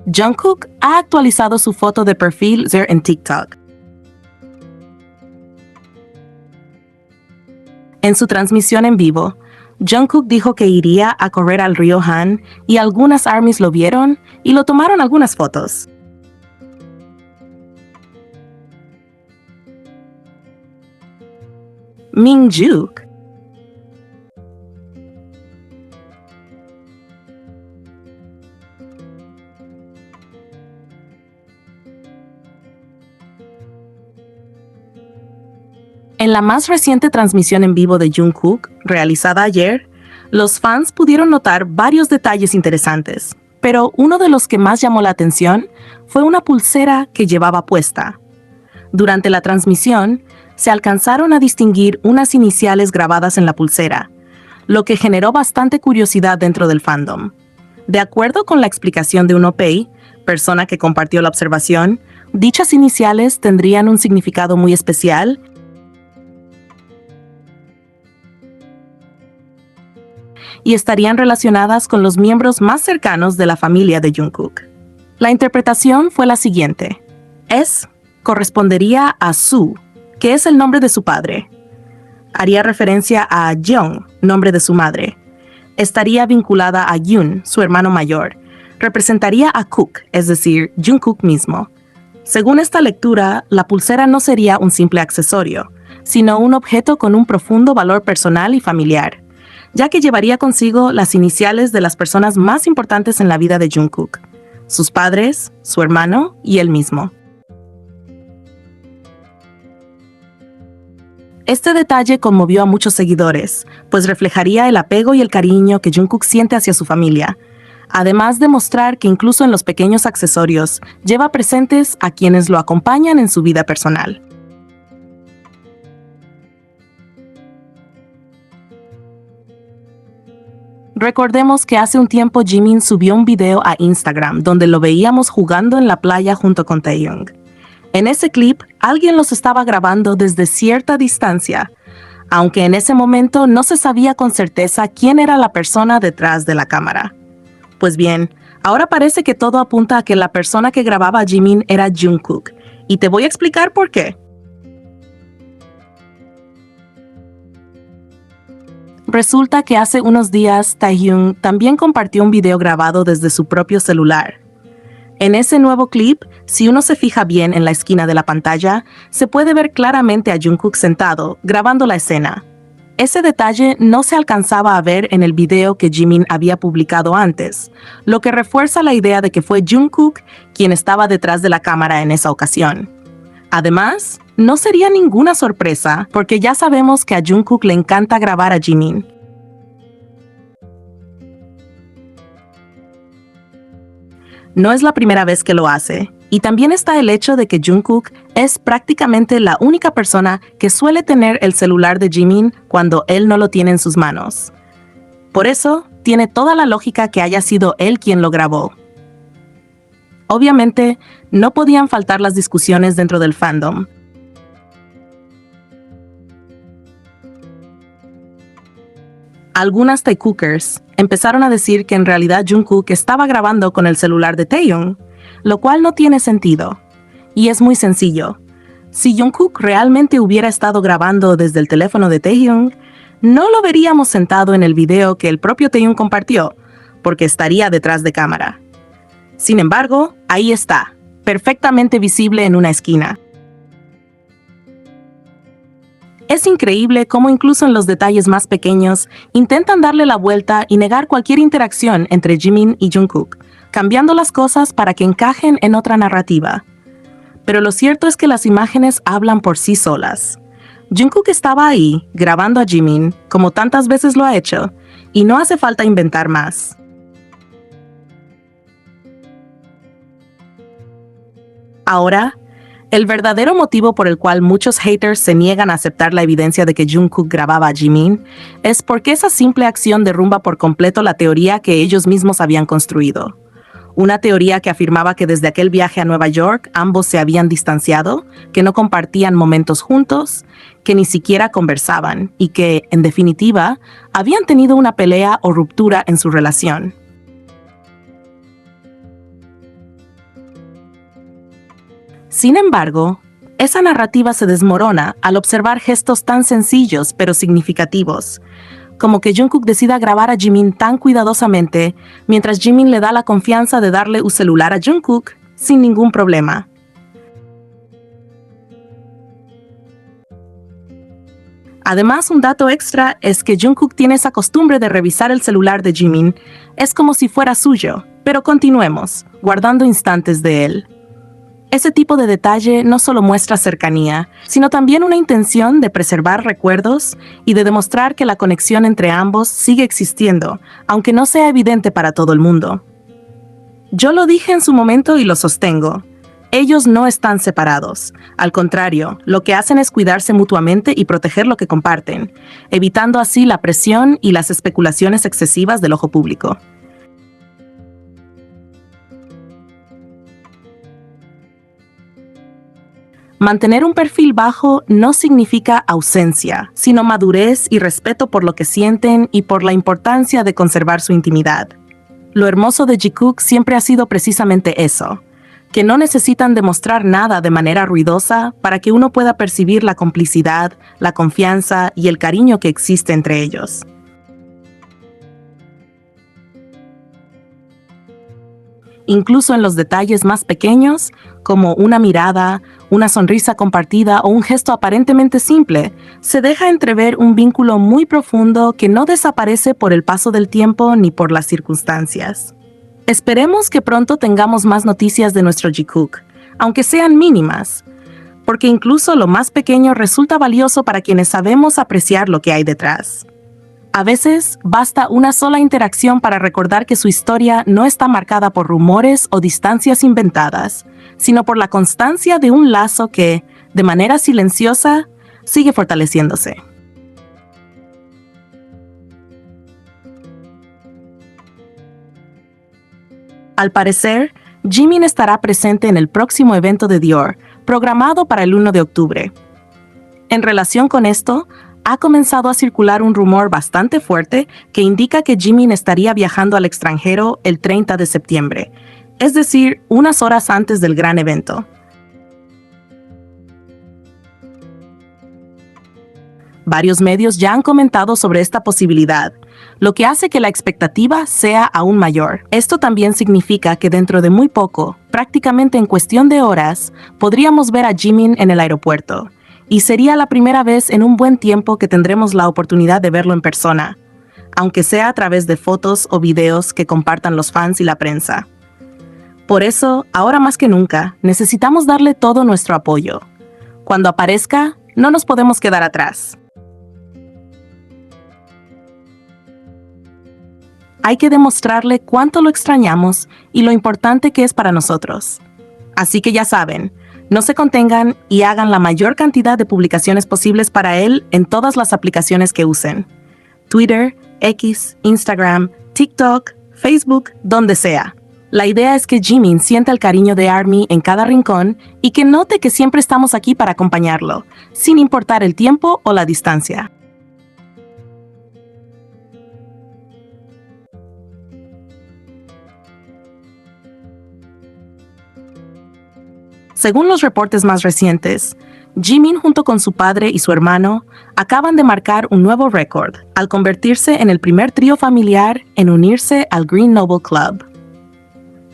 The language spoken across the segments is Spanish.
Jungkook ha actualizado su foto de perfil en TikTok. En su transmisión en vivo, Jungkook dijo que iría a correr al río Han y algunas ARMYs lo vieron y lo tomaron algunas fotos. Minhyuk En la más reciente transmisión en vivo de Jungkook, realizada ayer, los fans pudieron notar varios detalles interesantes, pero uno de los que más llamó la atención fue una pulsera que llevaba puesta. Durante la transmisión, se alcanzaron a distinguir unas iniciales grabadas en la pulsera, lo que generó bastante curiosidad dentro del fandom. De acuerdo con la explicación de Unopay, persona que compartió la observación, dichas iniciales tendrían un significado muy especial y estarían relacionadas con los miembros más cercanos de la familia de Jungkook. La interpretación fue la siguiente. S correspondería a Su, que es el nombre de su padre. Haría referencia a Jeong, nombre de su madre. Estaría vinculada a Yoon, su hermano mayor. Representaría a Kook, es decir, Jungkook mismo. Según esta lectura, la pulsera no sería un simple accesorio, sino un objeto con un profundo valor personal y familiar, ya que llevaría consigo las iniciales de las personas más importantes en la vida de Jungkook, sus padres, su hermano y él mismo. Este detalle conmovió a muchos seguidores, pues reflejaría el apego y el cariño que Jungkook siente hacia su familia, además de mostrar que incluso en los pequeños accesorios lleva presentes a quienes lo acompañan en su vida personal. Recordemos que hace un tiempo Jimin subió un video a Instagram donde lo veíamos jugando en la playa junto con Taehyung. En ese clip, alguien los estaba grabando desde cierta distancia, aunque en ese momento no se sabía con certeza quién era la persona detrás de la cámara. Pues bien, ahora parece que todo apunta a que la persona que grababa a Jimin era Jungkook, y te voy a explicar por qué. Resulta que hace unos días Taehyung también compartió un video grabado desde su propio celular. En ese nuevo clip, si uno se fija bien en la esquina de la pantalla, se puede ver claramente a Jungkook sentado, grabando la escena. Ese detalle no se alcanzaba a ver en el video que Jimin había publicado antes, lo que refuerza la idea de que fue Jungkook quien estaba detrás de la cámara en esa ocasión. Además, no sería ninguna sorpresa, porque ya sabemos que a Jungkook le encanta grabar a Jimin. No es la primera vez que lo hace, y también está el hecho de que Jungkook es prácticamente la única persona que suele tener el celular de Jimin cuando él no lo tiene en sus manos. Por eso, tiene toda la lógica que haya sido él quien lo grabó. Obviamente, no podían faltar las discusiones dentro del fandom. Algunas Taekookers empezaron a decir que en realidad Jungkook estaba grabando con el celular de Taehyung, lo cual no tiene sentido. Y es muy sencillo. Si Jungkook realmente hubiera estado grabando desde el teléfono de Taehyung, no lo veríamos sentado en el video que el propio Taehyung compartió, porque estaría detrás de cámara. Sin embargo, ahí está, perfectamente visible en una esquina. Es increíble cómo incluso en los detalles más pequeños intentan darle la vuelta y negar cualquier interacción entre Jimin y Jungkook, cambiando las cosas para que encajen en otra narrativa. Pero lo cierto es que las imágenes hablan por sí solas. Jungkook estaba ahí, grabando a Jimin, como tantas veces lo ha hecho, y no hace falta inventar más. Ahora, el verdadero motivo por el cual muchos haters se niegan a aceptar la evidencia de que Jungkook grababa a Jimin es porque esa simple acción derrumba por completo la teoría que ellos mismos habían construido. Una teoría que afirmaba que desde aquel viaje a Nueva York ambos se habían distanciado, que no compartían momentos juntos, que ni siquiera conversaban y que, en definitiva, habían tenido una pelea o ruptura en su relación. Sin embargo, esa narrativa se desmorona al observar gestos tan sencillos pero significativos, como que Jungkook decida grabar a Jimin tan cuidadosamente, mientras Jimin le da la confianza de darle un celular a Jungkook sin ningún problema. Además, un dato extra es que Jungkook tiene esa costumbre de revisar el celular de Jimin, es como si fuera suyo, pero continuemos, guardando instantes de él. Ese tipo de detalle no solo muestra cercanía, sino también una intención de preservar recuerdos y de demostrar que la conexión entre ambos sigue existiendo, aunque no sea evidente para todo el mundo. Yo lo dije en su momento y lo sostengo. Ellos no están separados. Al contrario, lo que hacen es cuidarse mutuamente y proteger lo que comparten, evitando así la presión y las especulaciones excesivas del ojo público. Mantener un perfil bajo no significa ausencia, sino madurez y respeto por lo que sienten y por la importancia de conservar su intimidad. Lo hermoso de Jikook siempre ha sido precisamente eso, que no necesitan demostrar nada de manera ruidosa para que uno pueda percibir la complicidad, la confianza y el cariño que existe entre ellos. Incluso en los detalles más pequeños, como una mirada, una sonrisa compartida o un gesto aparentemente simple, se deja entrever un vínculo muy profundo que no desaparece por el paso del tiempo ni por las circunstancias. Esperemos que pronto tengamos más noticias de nuestro Jikook, aunque sean mínimas, porque incluso lo más pequeño resulta valioso para quienes sabemos apreciar lo que hay detrás. A veces basta una sola interacción para recordar que su historia no está marcada por rumores o distancias inventadas, sino por la constancia de un lazo que, de manera silenciosa, sigue fortaleciéndose. Al parecer, Jimin estará presente en el próximo evento de Dior, programado para el 1 de octubre. En relación con esto, ha comenzado a circular un rumor bastante fuerte que indica que Jimin estaría viajando al extranjero el 30 de septiembre, es decir, unas horas antes del gran evento. Varios medios ya han comentado sobre esta posibilidad, lo que hace que la expectativa sea aún mayor. Esto también significa que dentro de muy poco, prácticamente en cuestión de horas, podríamos ver a Jimin en el aeropuerto, y sería la primera vez en un buen tiempo que tendremos la oportunidad de verlo en persona, aunque sea a través de fotos o videos que compartan los fans y la prensa. Por eso, ahora más que nunca, necesitamos darle todo nuestro apoyo. Cuando aparezca, no nos podemos quedar atrás. Hay que demostrarle cuánto lo extrañamos y lo importante que es para nosotros. Así que ya saben, no se contengan y hagan la mayor cantidad de publicaciones posibles para él en todas las aplicaciones que usen. Twitter, X, Instagram, TikTok, Facebook, donde sea. La idea es que Jimin sienta el cariño de ARMY en cada rincón y que note que siempre estamos aquí para acompañarlo, sin importar el tiempo o la distancia. Según los reportes más recientes, Jimin junto con su padre y su hermano acaban de marcar un nuevo récord al convertirse en el primer trío familiar en unirse al Green Noble Club.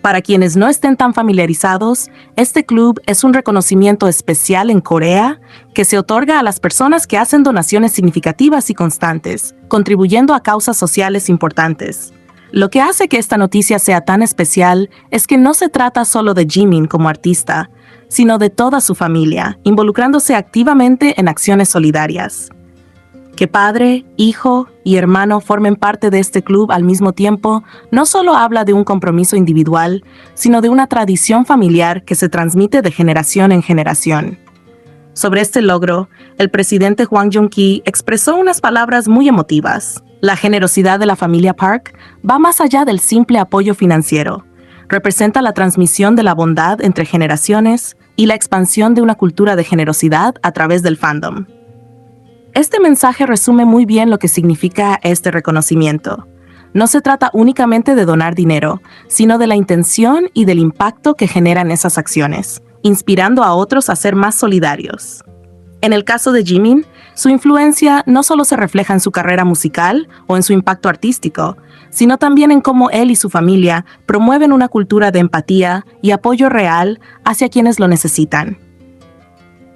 Para quienes no estén tan familiarizados, este club es un reconocimiento especial en Corea que se otorga a las personas que hacen donaciones significativas y constantes, contribuyendo a causas sociales importantes. Lo que hace que esta noticia sea tan especial es que no se trata solo de Jimin como artista, sino de toda su familia, involucrándose activamente en acciones solidarias. Que padre, hijo y hermano formen parte de este club al mismo tiempo no solo habla de un compromiso individual, sino de una tradición familiar que se transmite de generación en generación. Sobre este logro, el presidente Hwang Jung-ki expresó unas palabras muy emotivas. La generosidad de la familia Park va más allá del simple apoyo financiero. Representa la transmisión de la bondad entre generaciones y la expansión de una cultura de generosidad a través del fandom. Este mensaje resume muy bien lo que significa este reconocimiento. No se trata únicamente de donar dinero, sino de la intención y del impacto que generan esas acciones. inspirando a otros a ser más solidarios. En el caso de Jimin, su influencia no solo se refleja en su carrera musical o en su impacto artístico, sino también en cómo él y su familia promueven una cultura de empatía y apoyo real hacia quienes lo necesitan.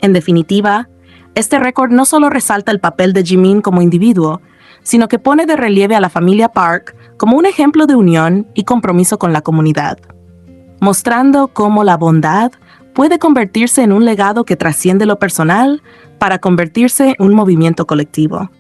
En definitiva, este récord no solo resalta el papel de Jimin como individuo, sino que pone de relieve a la familia Park como un ejemplo de unión y compromiso con la comunidad, mostrando cómo la bondad puede convertirse en un legado que trasciende lo personal para convertirse en un movimiento colectivo.